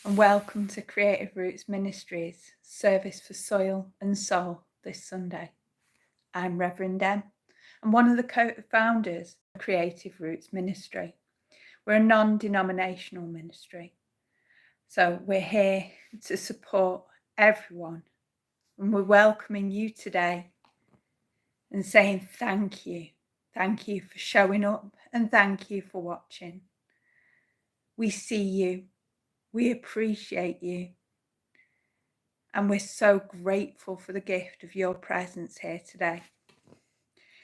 and welcome to Creative Roots Ministries Service for Soil and Soul this Sunday. I'm Reverend Em. I'm one of the co-founders of Creative Roots Ministry. We're a non-denominational ministry, so we're here to support everyone, and we're welcoming you today and saying thank you. Thank you for showing up and thank you for watching. We see you. We appreciate you, and we're so grateful for the gift of your presence here today.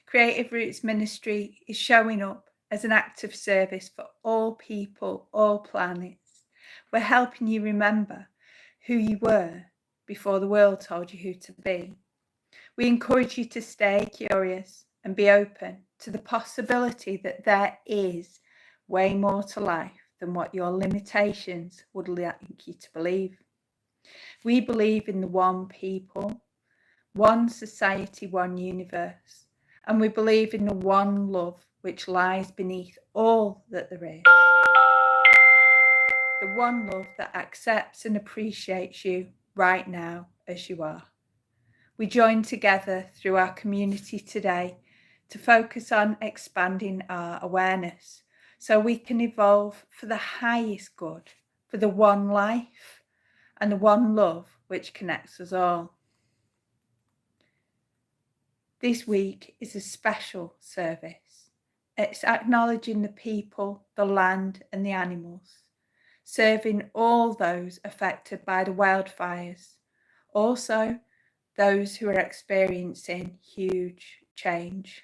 Creative Roots Ministry is showing up as an act of service for all people, all planets. We're helping you remember who you were before the world told you who to be. We encourage you to stay curious and be open to the possibility that there is way more to life than what your limitations would like you to believe. We believe in the one people, one society, one universe, and we believe in the one love which lies beneath all that there is. The one love that accepts and appreciates you right now as you are. We join together through our community today to focus on expanding our awareness so we can evolve for the highest good, for the one life and the one love which connects us all. This week is a special service. It's acknowledging the people, the land and the animals, serving all those affected by the wildfires, also those who are experiencing huge change.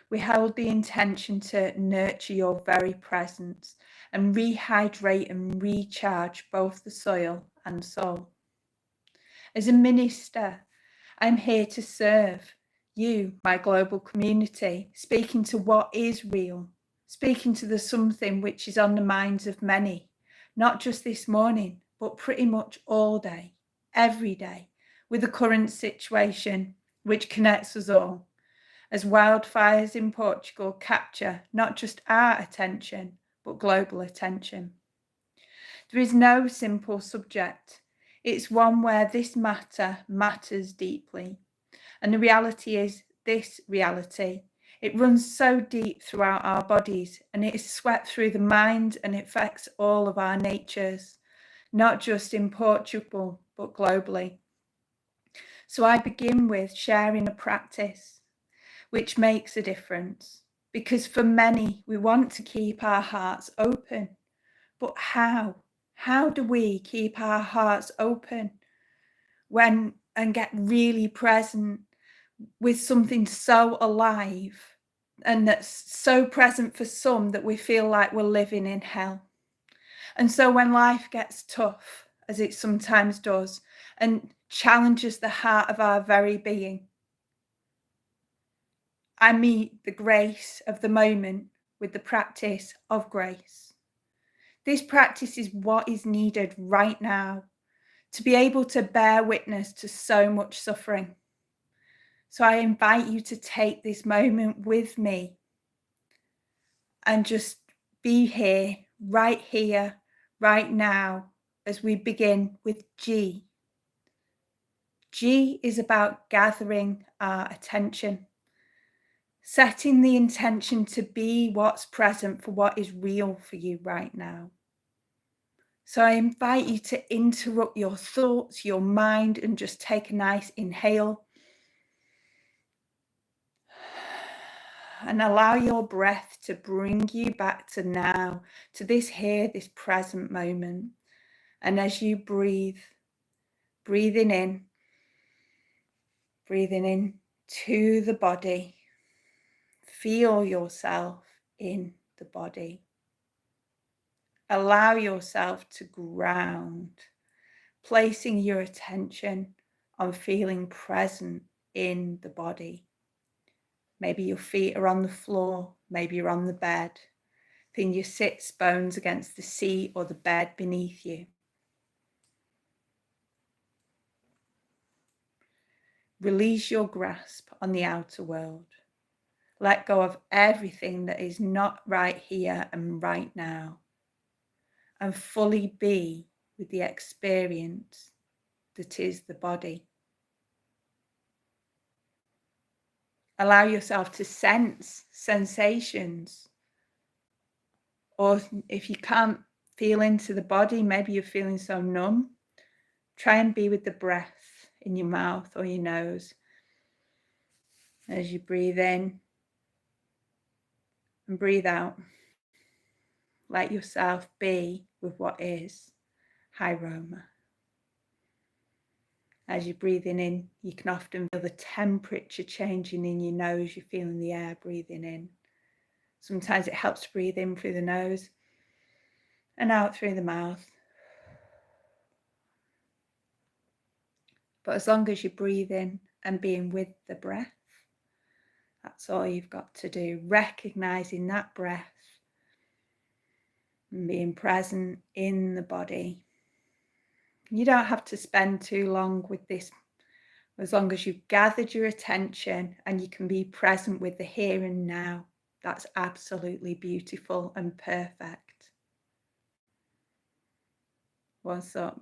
We hold the intention to nurture your very presence and rehydrate and recharge both the soil and soul. As a minister, I'm here to serve you, my global community, speaking to what is real, speaking to the something which is on the minds of many, not just this morning, but pretty much all day, every day, with the current situation which connects us all, as wildfires in Portugal capture not just our attention, but global attention. There is no simple subject. It's one where this matter matters deeply. And the reality is this reality. It runs so deep throughout our bodies, and it is swept through the mind and it affects all of our natures, not just in Portugal, but globally. So I begin with sharing a practice which makes a difference, because for many, we want to keep our hearts open. But how? How do we keep our hearts open and get really present with something so alive and that's so present for some that we feel like we're living in hell? And so when life gets tough, as it sometimes does, and challenges the heart of our very being, I meet the grace of the moment with the practice of grace. This practice is what is needed right now to be able to bear witness to so much suffering. So I invite you to take this moment with me and just be here, right now, as we begin with G. G is about gathering our attention, setting the intention to be what's present for what is real for you right now. So I invite you to interrupt your thoughts, your mind, and just take a nice inhale. And allow your breath to bring you back to now, to this here, this present moment. And as you breathe, breathing in to the body, feel yourself in the body. Allow yourself to ground, placing your attention on feeling present in the body. Maybe your feet are on the floor, maybe you're on the bed. Feel your sits bones against the seat or the bed beneath you. Release your grasp on the outer world. Let go of everything that is not right here and right now. And fully be with the experience that is the body. Allow yourself to sense sensations. Or if you can't feel into the body, maybe you're feeling so numb, try and be with the breath in your mouth or your nose as you breathe in and breathe out. Let yourself be with what is. Hi, Roma. As you're breathing in, you can often feel the temperature changing in your nose. You're feeling the air breathing in. Sometimes it helps to breathe in through the nose and out through the mouth. But as long as you're breathing and being with the breath, that's all you've got to do. Recognizing that breath and being present in the body. You don't have to spend too long with this, as long as you've gathered your attention and you can be present with the here and now. That's absolutely beautiful and perfect. What's up?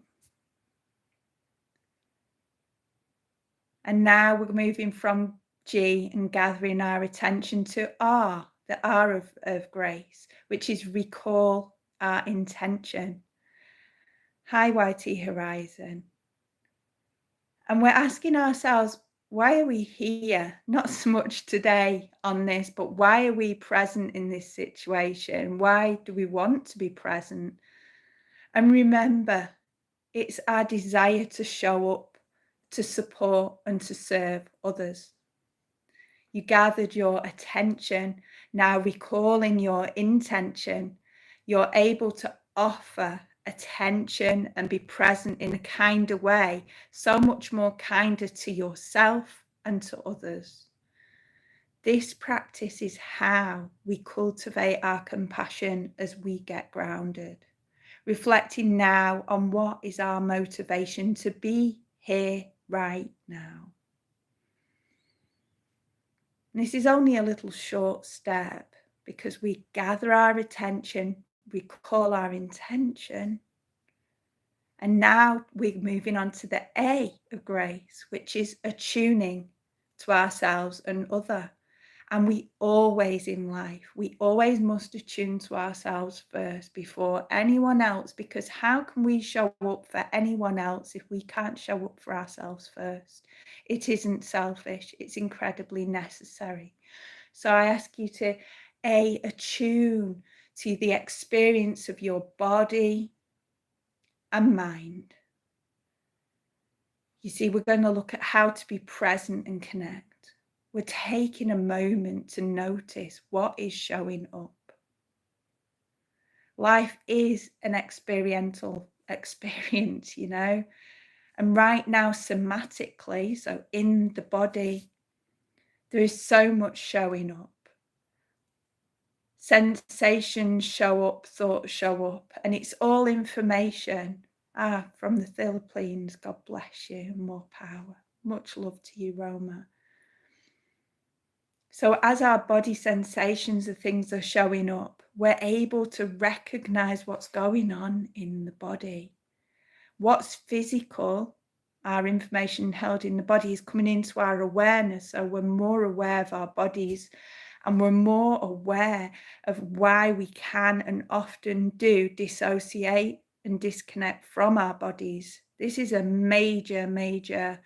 And now we're moving from G and gathering our attention to R, the R of grace, which is recall our intention. Hi, YT Horizon. And we're asking ourselves, why are we here? Not so much today on this, but why are we present in this situation? Why do we want to be present? And remember, it's our desire to show up, to support and to serve others. You gathered your attention, now recalling your intention, you're able to offer attention and be present in a kinder way, so much more kinder to yourself and to others. This practice is how we cultivate our compassion as we get grounded, reflecting now on what is our motivation to be here right now. And this is only a little short step because we gather our attention, recall our intention, and now we're moving on to the A of grace, which is attuning to ourselves and other. And we always in life, we always must attune to ourselves first before anyone else, because how can we show up for anyone else if we can't show up for ourselves first? It isn't selfish, it's incredibly necessary. So I ask you to attune to the experience of your body and mind. You see, we're going to look at how to be present and connect. We're taking a moment to notice what is showing up. Life is an experiential experience, you know, and right now somatically, so in the body, there is so much showing up. Sensations show up, thoughts show up, and it's all information. From the Philippines, God bless you, more power. Much love to you, Roma. So as our body sensations of things are showing up, we're able to recognize what's going on in the body. What's physical, our information held in the body, is coming into our awareness. So we're more aware of our bodies and we're more aware of why we can and often do dissociate and disconnect from our bodies. This is a major, major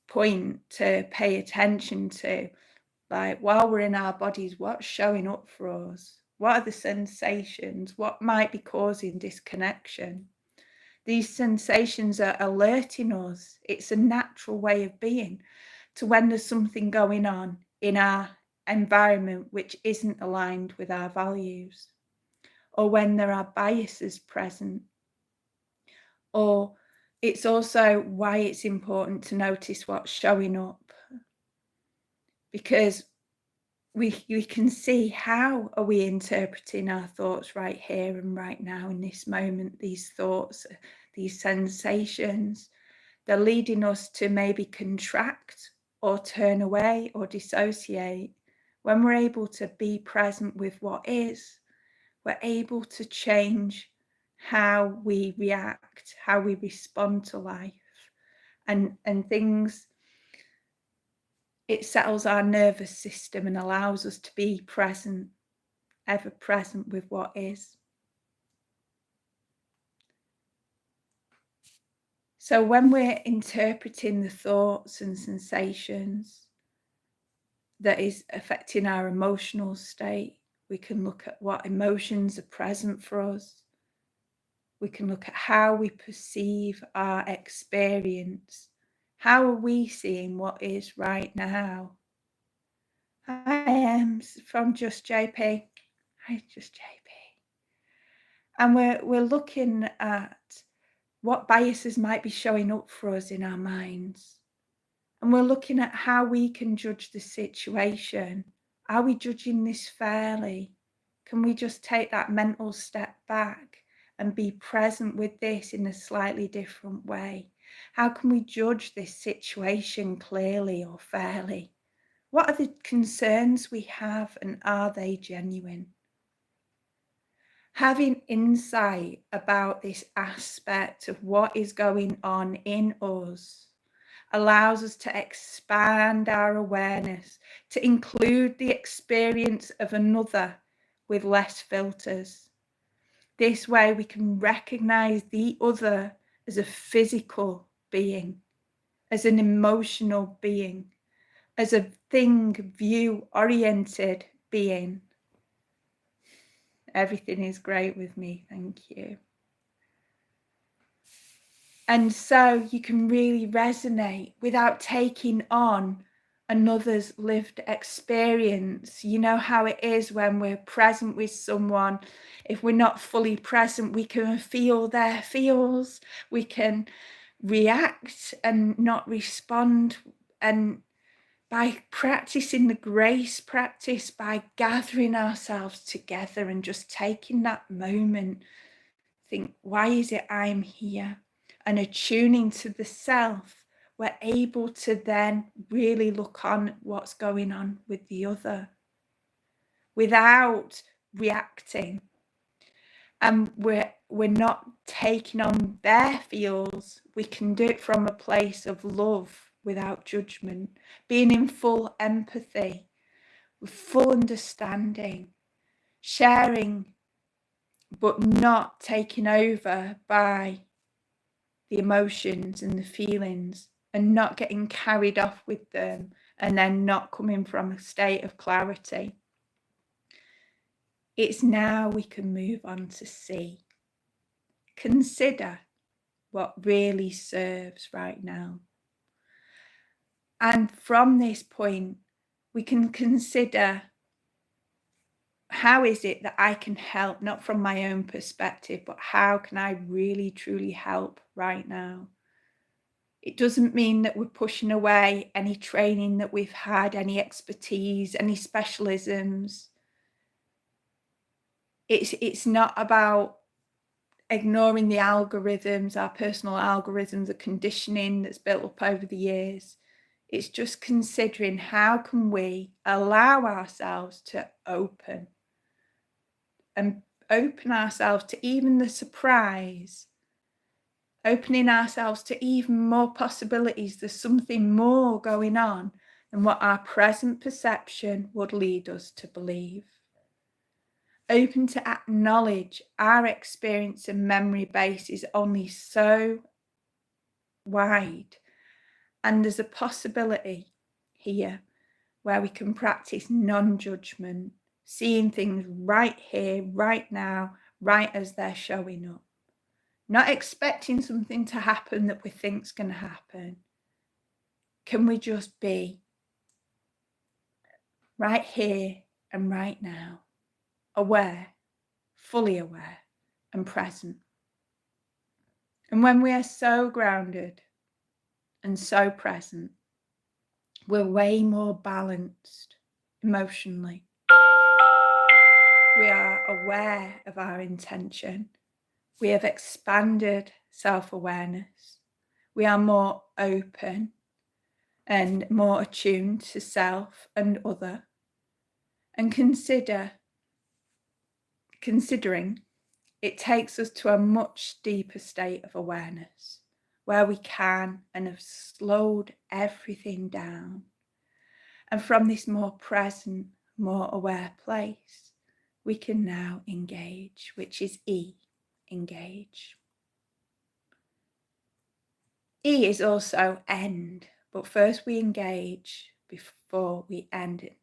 point to pay attention to. Like, while we're in our bodies, what's showing up for us? What are the sensations? What might be causing disconnection? These sensations are alerting us. It's a natural way of being to when there's something going on in our environment which isn't aligned with our values, or when there are biases present. Or it's also why it's important to notice what's showing up, because we can see how are we interpreting our thoughts right here and right now in this moment. These thoughts, these sensations, they're leading us to maybe contract or turn away or dissociate. When we're able to be present with what is, we're able to change how we react, how we respond to life and things. It settles our nervous system and allows us to be present, ever present with what is. So when we're interpreting the thoughts and sensations that is affecting our emotional state, we can look at what emotions are present for us. We can look at how we perceive our experience. How are we seeing what is right now? I am from Just JP. Hi, Just JP. And we're looking at what biases might be showing up for us in our minds. And we're looking at how we can judge the situation. Are we judging this fairly? Can we just take that mental step back and be present with this in a slightly different way? How can we judge this situation clearly or fairly? What are the concerns we have, and are they genuine? Having insight about this aspect of what is going on in us allows us to expand our awareness to include the experience of another with less filters. This way we can recognize the other as a physical being, as an emotional being, as a thing view-oriented being. Everything is great with me, thank you. And so you can really resonate without taking on another's lived experience. You know how it is when we're present with someone. If we're not fully present, we can feel their feels. We can react and not respond. And by practicing the grace practice, by gathering ourselves together and just taking that moment, think, why is it I'm here? And attuning to the self, we're able to then really look on what's going on with the other without reacting. And we're not taking on their feels. We can do it from a place of love without judgment, being in full empathy, with full understanding, sharing, but not taken over by the emotions and the feelings, and not getting carried off with them, and then not coming from a state of clarity. It's now we can move on to see. Consider what really serves right now. And from this point, we can consider, how is it that I can help, not from my own perspective, but how can I really truly help right now? It doesn't mean that we're pushing away any training that we've had, any expertise, any specialisms. It's not about ignoring the algorithms, our personal algorithms, the conditioning that's built up over the years. It's just considering how can we allow ourselves to open ourselves to even the surprise, opening ourselves to even more possibilities. There's something more going on than what our present perception would lead us to believe. Open to acknowledge our experience and memory base is only so wide, and there's a possibility here where we can practice non-judgment, seeing things right here, right now, right as they're showing up. Not expecting something to happen that we think's going to happen. Can we just be right here and right now, aware, fully aware and present? And when we are so grounded and so present, we're way more balanced emotionally. We are aware of our intention. We have expanded self-awareness. We are more open and more attuned to self and other. And considering it takes us to a much deeper state of awareness where we can and have slowed everything down. And from this more present, more aware place, we can now engage, which is E, engage. E is also end, but first we engage before we end it.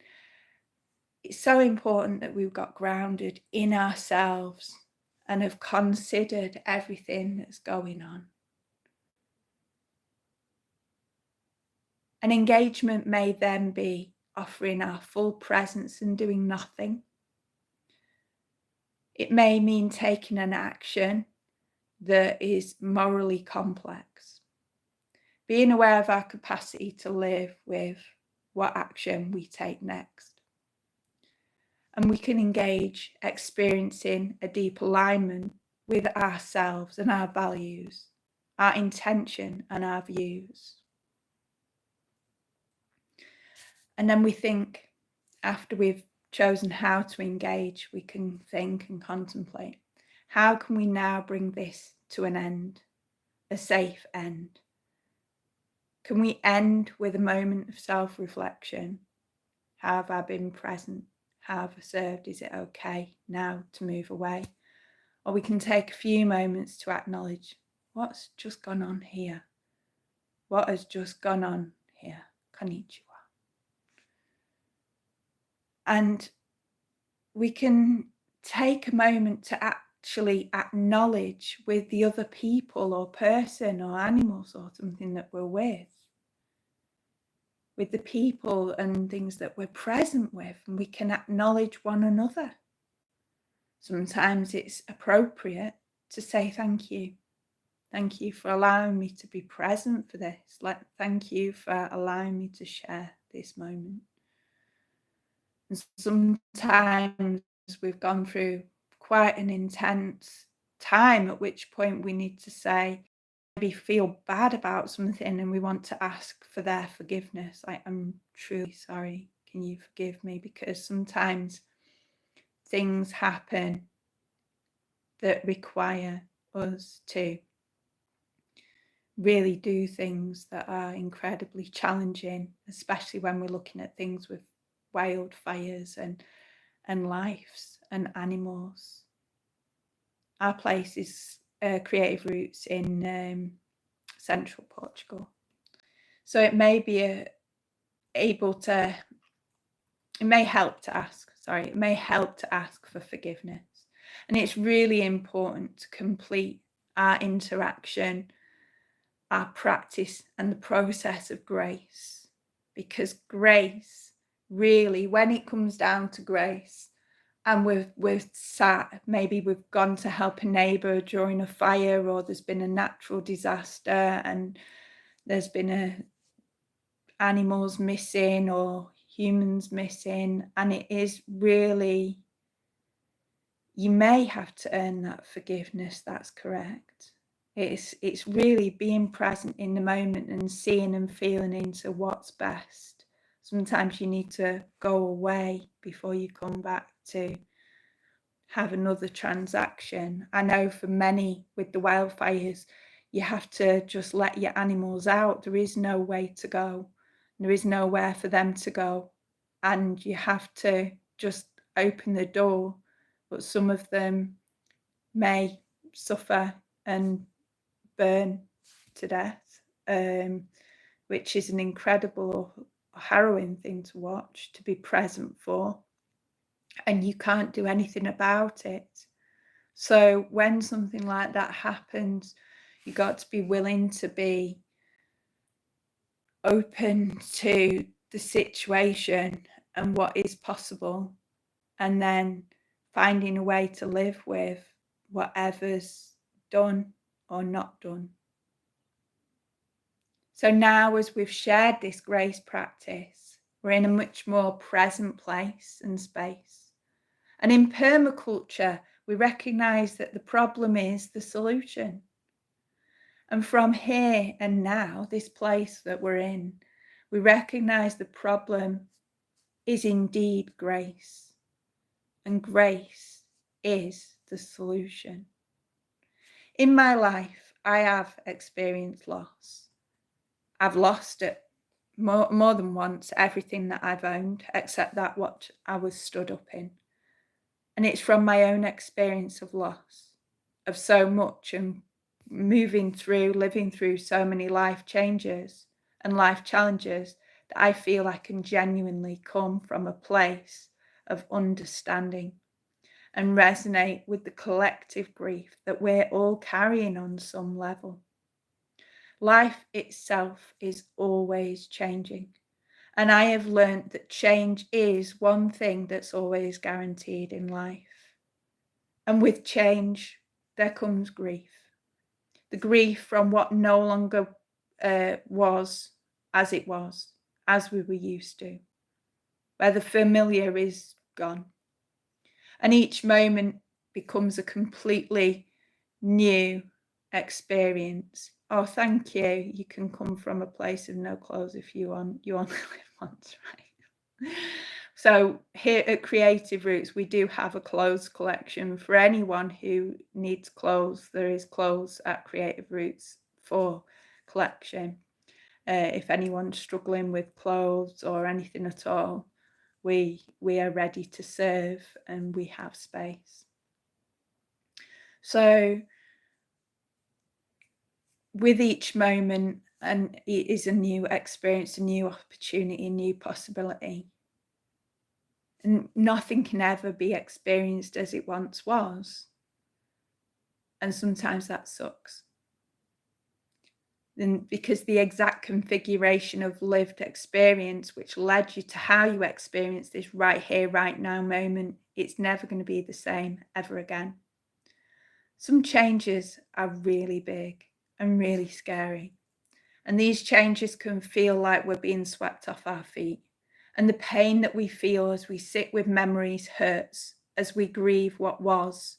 It's so important that we've got grounded in ourselves and have considered everything that's going on. An engagement may then be offering our full presence and doing nothing. It may mean taking an action that is morally complex. Being aware of our capacity to live with what action we take next. And we can engage experiencing a deep alignment with ourselves and our values, our intention and our views. And then we think, after we've chosen how to engage, we can think and contemplate, how can we now bring this to an end, a safe end? Can we end with a moment of self-reflection? How have I been present? How have I served? Is it okay now to move away? Or we can take a few moments to acknowledge what's just gone on here. What has just gone on here? Konnichiwa. And we can take a moment to actually acknowledge with the other people or person or animals or something that we're with the people and things that we're present with, and we can acknowledge one another. Sometimes it's appropriate to say thank you. Thank you for allowing me to be present for this. Thank you for allowing me to share this moment. And sometimes we've gone through quite an intense time, at which point we need to say, maybe feel bad about something, and we want to ask for their forgiveness. I'm truly sorry. Can you forgive me? Because sometimes things happen that require us to really do things that are incredibly challenging, especially when we're looking at things with wildfires and lives and animals. Our place is Creative Roots in central Portugal, so it may be it may help to ask for forgiveness. And it's really important to complete our interaction, our practice and the process of grace, because grace really, when it comes down to grace, and we've sat, maybe we've gone to help a neighbour during a fire, or there's been a natural disaster and there's been animals missing or humans missing, and it is really, you may have to earn that forgiveness. That's correct. It's really being present in the moment and seeing and feeling into what's best. Sometimes you need to go away before you come back to have another transaction. I know for many with the wildfires, you have to just let your animals out. There is no way to go. There is nowhere for them to go. And you have to just open the door. But some of them may suffer and burn to death, which is an incredible, harrowing thing to watch, to be present for, and you can't do anything about it. So when something like that happens, you got to be willing to be open to the situation and what is possible, and then finding a way to live with whatever's done or not done. So now, as we've shared this grace practice, we're in a much more present place and space. And in permaculture, we recognise that the problem is the solution. And from here and now, this place that we're in, we recognise the problem is indeed grace. And grace is the solution. In my life, I have experienced loss. I've lost it more than once, everything that I've owned, except that what I was stood up in. And it's from my own experience of loss, of so much, and living through so many life changes and life challenges, that I feel I can genuinely come from a place of understanding and resonate with the collective grief that we're all carrying on some level. Life itself is always changing. And I have learned that change is one thing that's always guaranteed in life. And with change, there comes grief. The grief from what no longer was as it was, as we were used to, where the familiar is gone. And each moment becomes a completely new experience. Oh, thank you. You can come from a place of no clothes if you only live once, right? So here at Creative Roots, we do have a clothes collection for anyone who needs clothes. There is clothes at Creative Roots for collection. If anyone's struggling with clothes or anything at all, we are ready to serve, and we have space. So with each moment, and it is a new experience, a new opportunity, a new possibility. And nothing can ever be experienced as it once was. And sometimes that sucks. And because the exact configuration of lived experience, which led you to how you experience this right here, right now moment, it's never going to be the same ever again. Some changes are really big and really scary. And these changes can feel like we're being swept off our feet. And the pain that we feel as we sit with memories hurts, as we grieve what was,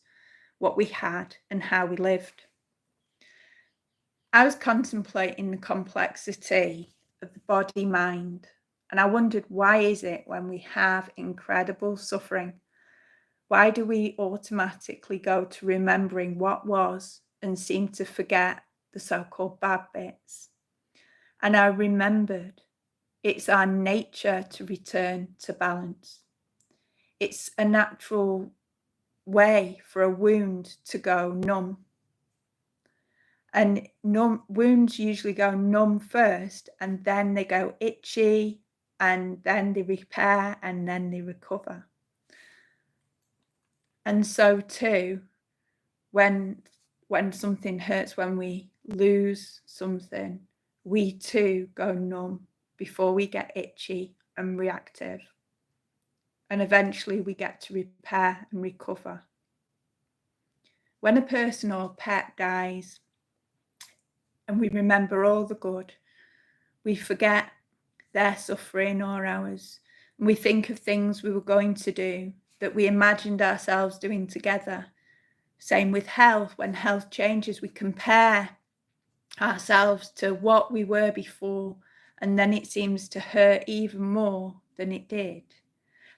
what we had, and how we lived. I was contemplating the complexity of the body-mind, and I wondered, why is it when we have incredible suffering, why do we automatically go to remembering what was and seem to forget the so-called bad bits? And I remembered it's our nature to return to balance. It's a natural way for a wound to go numb. And wounds usually go numb first, and then they go itchy, and then they repair, and then they recover. And so too, when something hurts, when we lose something, we too go numb before we get itchy and reactive. And eventually we get to repair and recover. When a person or pet dies, and we remember all the good, we forget their suffering or ours. And we think of things we were going to do that we imagined ourselves doing together. Same with health. When health changes, we compare ourselves to what we were before, and then it seems to hurt even more than it did.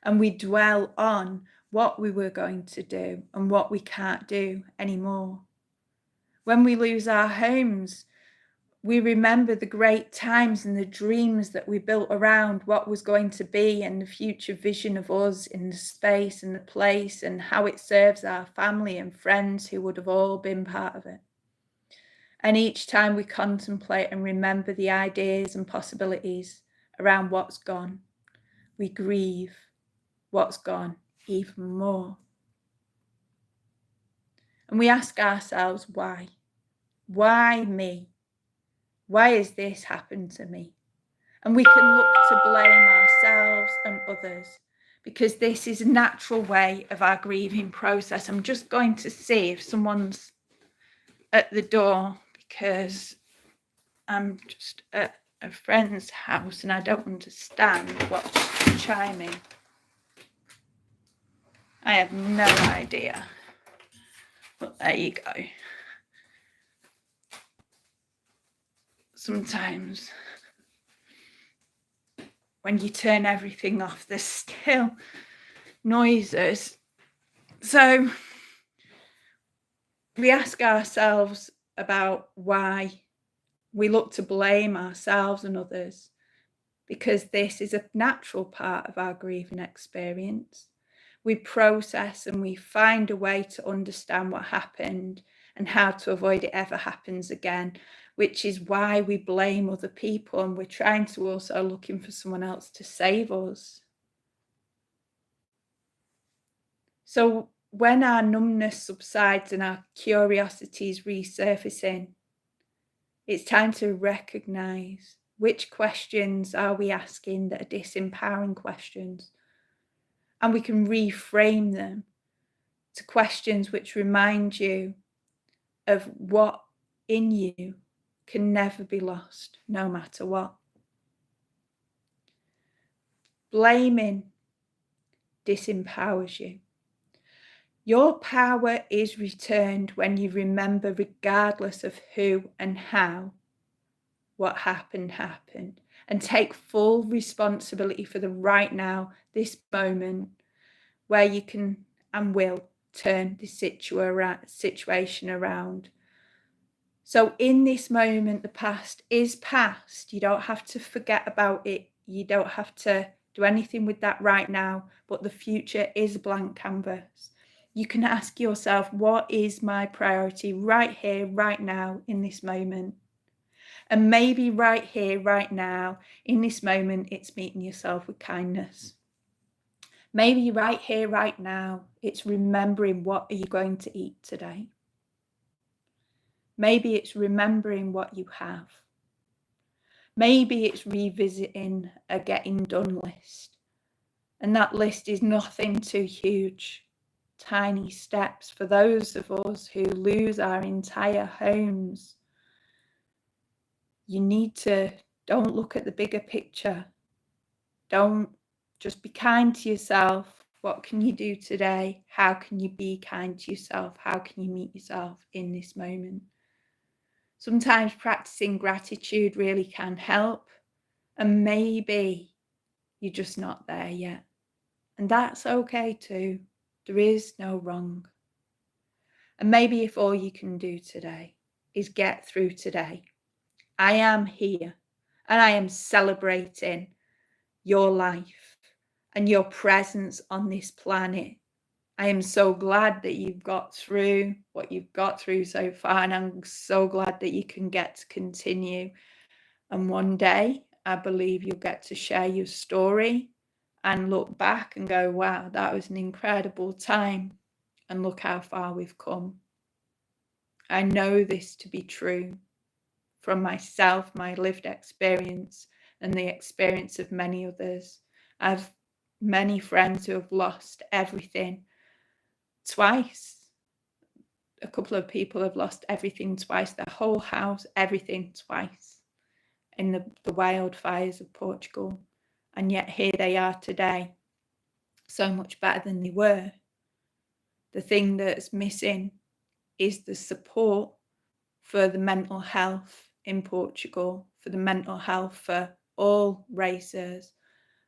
And we dwell on what we were going to do and what we can't do anymore. When we lose our homes, we remember the great times and the dreams that we built around what was going to be, and the future vision of us in the space and the place, and how it serves our family and friends who would have all been part of it. And each time we contemplate and remember the ideas and possibilities around what's gone, we grieve what's gone even more. And we ask ourselves, why? Why me? Why has this happened to me? And we can look to blame ourselves and others, because this is a natural way of our grieving process. I'm just going to see if someone's at the door, because I'm just at a friend's house and I don't understand what's chiming. I have no idea. But there you go. Sometimes when you turn everything off, there's still noises. So We ask ourselves about why we look to blame ourselves and others, because this is a natural part of our grieving experience. We process and we find a way to understand what happened and how to avoid it ever happens again, which is why we blame other people, and we're trying to also looking for someone else to save us. So when our numbness subsides and our curiosity is resurfacing, it's time to recognise which questions are we asking that are disempowering questions, and we can reframe them to questions which remind you of what in you can never be lost, no matter what. Blaming disempowers you. Your power is returned when you remember, regardless of who and how, what happened, and take full responsibility for the right now, this moment, where you can and will turn the situation around. So in this moment, the past is past. You don't have to forget about it. You don't have to do anything with that right now, but the future is a blank canvas. You can ask yourself, what is my priority right here, right now, in this moment? And maybe right here, right now, in this moment, it's meeting yourself with kindness. Maybe right here, right now, it's remembering what are you going to eat today. Maybe it's remembering what you have. Maybe it's revisiting a getting done list. And that list is nothing too huge. Tiny steps for those of us who lose our entire homes. You need to, don't look at the bigger picture. Don't just be kind to yourself. What can you do today? How can you be kind to yourself? How can you meet yourself in this moment? Sometimes practicing gratitude really can help, and maybe you're just not there yet. And that's okay too. There is no wrong. And maybe if all you can do today is get through today, I am here and I am celebrating your life and your presence on this planet. I am so glad that you've got through what you've got through so far, and I'm so glad that you can get to continue. And one day, I believe you'll get to share your story and look back and go, wow, that was an incredible time, and look how far we've come. I know this to be true from myself, my lived experience, and the experience of many others. I have many friends who have lost everything twice. A couple of people have lost everything twice, their whole house, everything twice in the wildfires of Portugal. And yet here they are today, so much better than they were. The thing that's missing is the support for the mental health in Portugal, for the mental health for all races,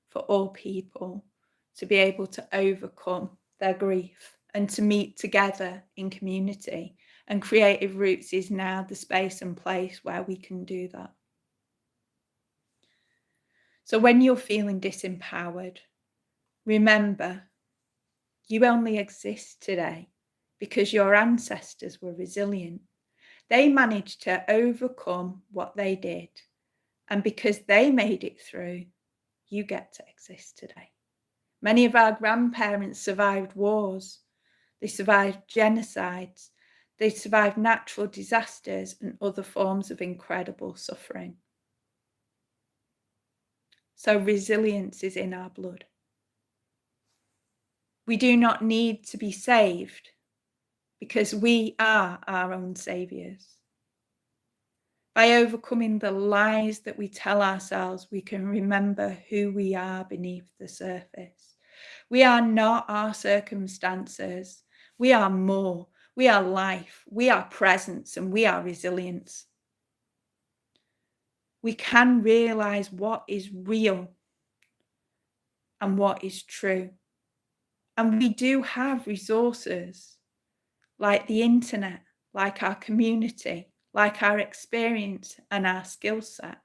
for all people, to be able to overcome their grief and to meet together in community. And Creative Roots is now the space and place where we can do that. So when you're feeling disempowered, remember, you only exist today because your ancestors were resilient. They managed to overcome what they did. And because they made it through, you get to exist today. Many of our grandparents survived wars. They survived genocides. They survived natural disasters and other forms of incredible suffering. So resilience is in our blood. We do not need to be saved because we are our own saviours. By overcoming the lies that we tell ourselves, we can remember who we are beneath the surface. We are not our circumstances. We are more. We are life. We are presence, and we are resilience. We can realise what is real and what is true. And we do have resources like the internet like our community, like our experience and our skill set.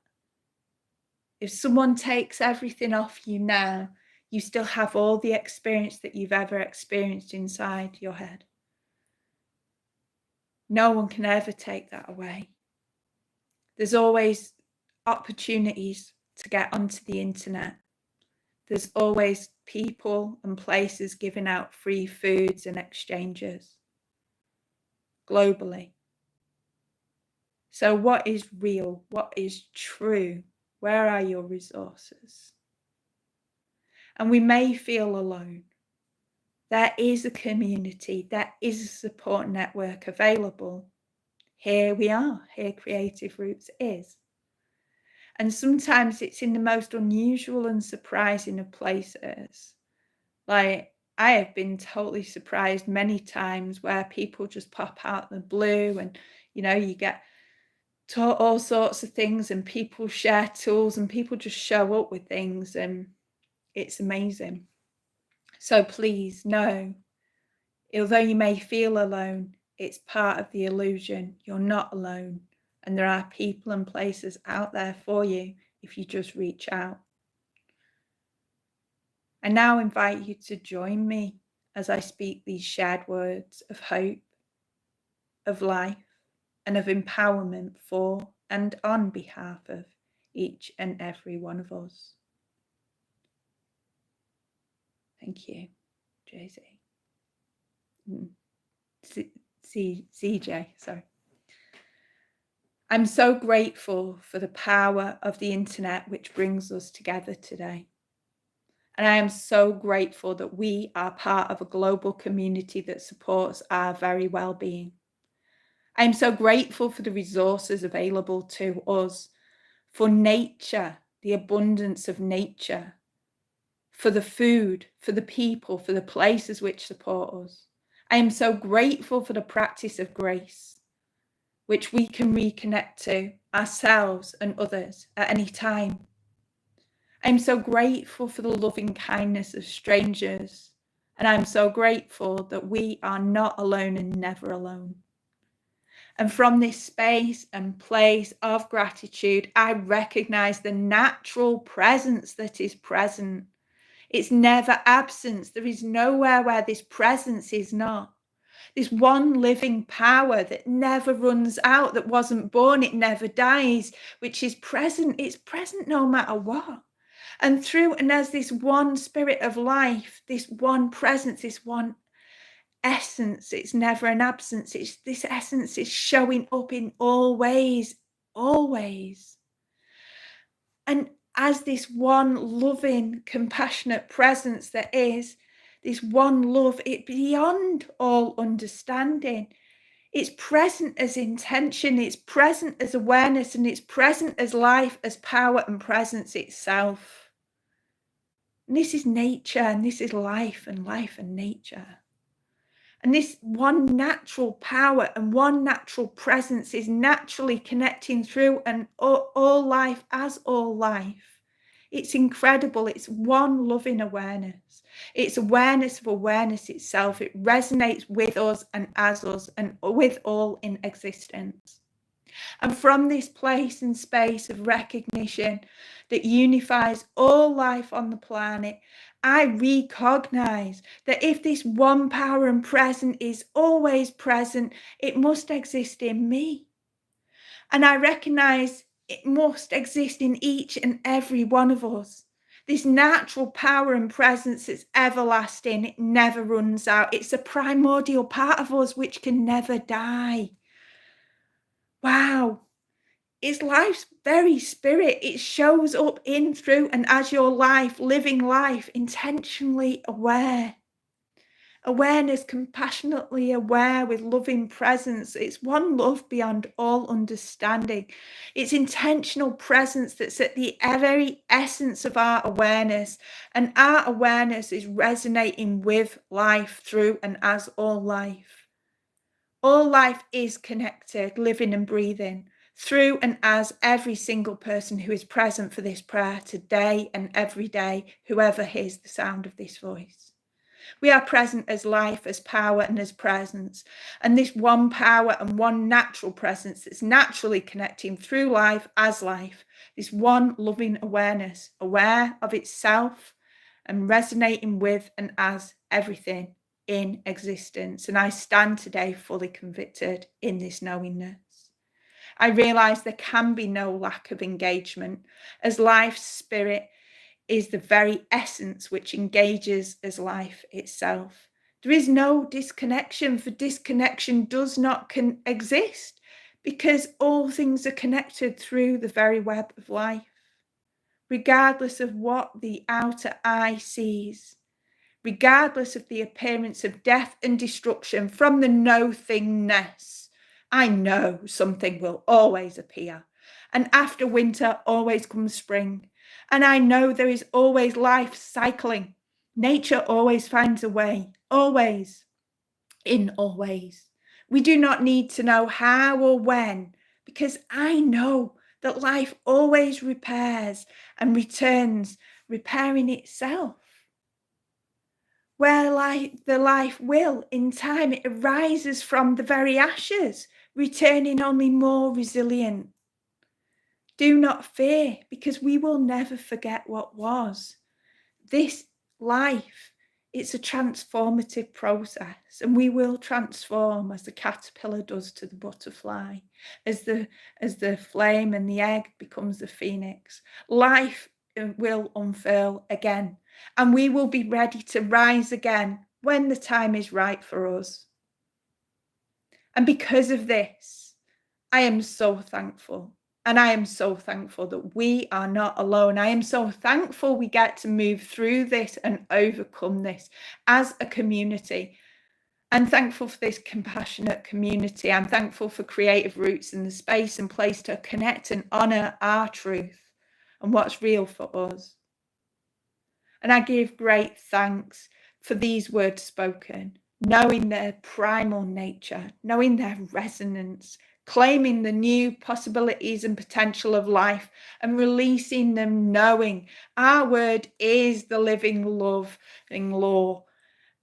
If someone takes everything off you now, you still have all the experience that you've ever experienced inside your head. No one can ever take that away. There's always opportunities to get onto the internet. There's always people and places giving out free foods and exchanges globally. So what is real? What is true? Where are your resources? And we may feel alone. There is a community, there is a support network available. Here we are, here Creative Roots is. And sometimes it's in the most unusual and surprising of places. Like, I have been totally surprised many times where people just pop out of the blue and, you know, you get taught all sorts of things and people share tools and people just show up with things and it's amazing. So please know, although you may feel alone, it's part of the illusion. You're not alone. And there are people and places out there for you if you just reach out. I now invite you to join me as I speak these shared words of hope, of life, and of empowerment for and on behalf of each and every one of us. Thank you, JZ. CJ, sorry. I'm so grateful for the power of the internet which brings us together today. And I am so grateful that we are part of a global community that supports our very well-being. I am so grateful for the resources available to us, for nature, the abundance of nature, for the food, for the people, for the places which support us. I am so grateful for the practice of grace, which we can reconnect to ourselves and others at any time. I'm so grateful for the loving kindness of strangers, and I'm so grateful that we are not alone and never alone. And from this space and place of gratitude, I recognize the natural presence that is present. It's never absence. There is nowhere where this presence is not. This one living power that never runs out, that wasn't born, it never dies, which is present. It's present no matter what. And through and as this one spirit of life, this one presence, this one essence, it's never an absence. It's this essence is showing up in all ways, always. And as this one loving, compassionate presence that is, this one love, it beyond all understanding. It's present as intention, it's present as awareness, and it's present as life, as power and presence itself. And this is nature, and this is life and nature. And this one natural power and one natural presence is naturally connecting through and all life as all life. It's incredible. It's one loving awareness. It's awareness of awareness itself. It resonates with us and as us and with all in existence. And from this place and space of recognition that unifies all life on the planet, I recognize that if this one power and present is always present, it must exist in me. And I recognize it must exist in each and every one of us. This natural power and presence is everlasting. It never runs out. It's a primordial part of us which can never die. Wow. It's life's very spirit. It shows up in, through, and as your life, living life, intentionally aware. Awareness, compassionately aware with loving presence. It's one love beyond all understanding. It's intentional presence that's at the very essence of our awareness. And our awareness is resonating with life, through, and as all life. All life is connected, living and breathing, through and as every single person who is present for this prayer today and every day, whoever hears the sound of this voice. We are present as life, as power, and as presence. And this one power and one natural presence that's naturally connecting through life as life, this one loving awareness, aware of itself and resonating with and as everything in existence. And I stand today fully convicted in this knowingness. I realise there can be no lack of engagement, as life's spirit is the very essence which engages as life itself. There is no disconnection, for disconnection does not exist, because all things are connected through the very web of life, regardless of what the outer eye sees, regardless of the appearance of death and destruction from the no-thingness. I know something will always appear, and after winter always comes spring. And I know there is always life cycling. Nature always finds a way, always, in all ways. We do not need to know how or when, because I know that life always repairs and returns, repairing itself. Where the life will, in time, it arises from the very ashes, returning only more resilient. Do not fear, because we will never forget what was. This life, it's a transformative process, and we will transform as the caterpillar does to the butterfly, as the flame and the egg becomes the phoenix. Life will unfurl again, and we will be ready to rise again when the time is right for us. And because of this, I am so thankful. And I am so thankful that we are not alone. I am so thankful we get to move through this and overcome this as a community. I'm thankful for this compassionate community. I'm thankful for Creative Roots and the space and place to connect and honour our truth and what's real for us. And I give great thanks for these words spoken, knowing their primal nature, knowing their resonance, claiming the new possibilities and potential of life and releasing them, knowing our word is the living, loving law,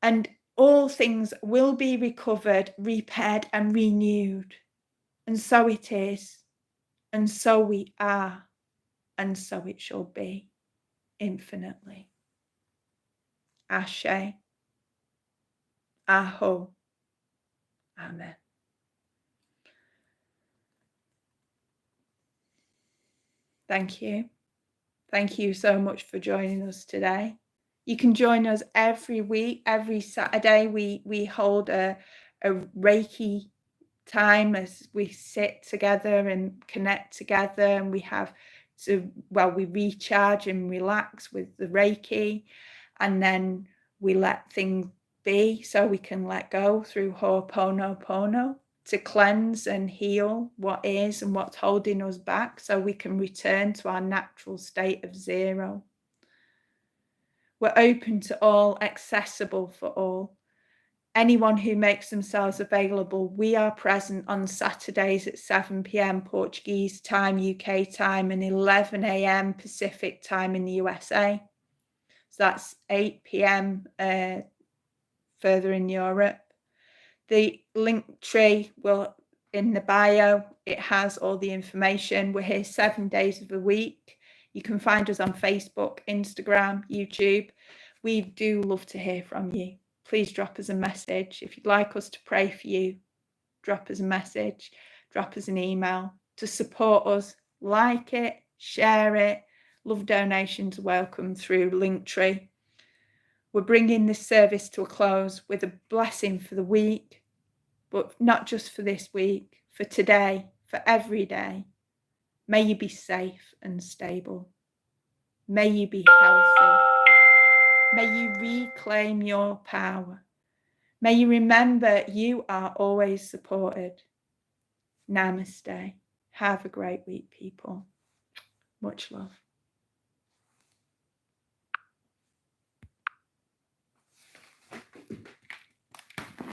and all things will be recovered, repaired and renewed. And so it is, and so we are, and so it shall be infinitely. Ashe, Aho, Amen. Thank you. Thank you so much for joining us today. You can join us every week, every Saturday. We hold a Reiki time as we sit together and connect together, and we recharge and relax with the Reiki, and then we let things be so we can let go through Ho'oponopono to cleanse and heal what is and what's holding us back, so we can return to our natural state of zero. We're open to all, accessible for all. Anyone who makes themselves available, we are present on Saturdays at 7 p.m. Portuguese time, UK time, and 11 a.m. Pacific time in the USA. So that's 8 p.m. Further in Europe. The link tree will in the bio. It has all the information. We're here 7 days of the week. You can find us on Facebook, Instagram, YouTube. We do love to hear from you. Please drop us a message. If you'd like us to pray for you, drop us a message, drop us an email to support us. Like it, share it. Love donations welcome through Linktree. We're bringing this service to a close with a blessing for the week, but not just for this week, for today, for every day. May you be safe and stable. May you be healthy. May you reclaim your power. May you remember you are always supported. Namaste. Have a great week, people. Much love.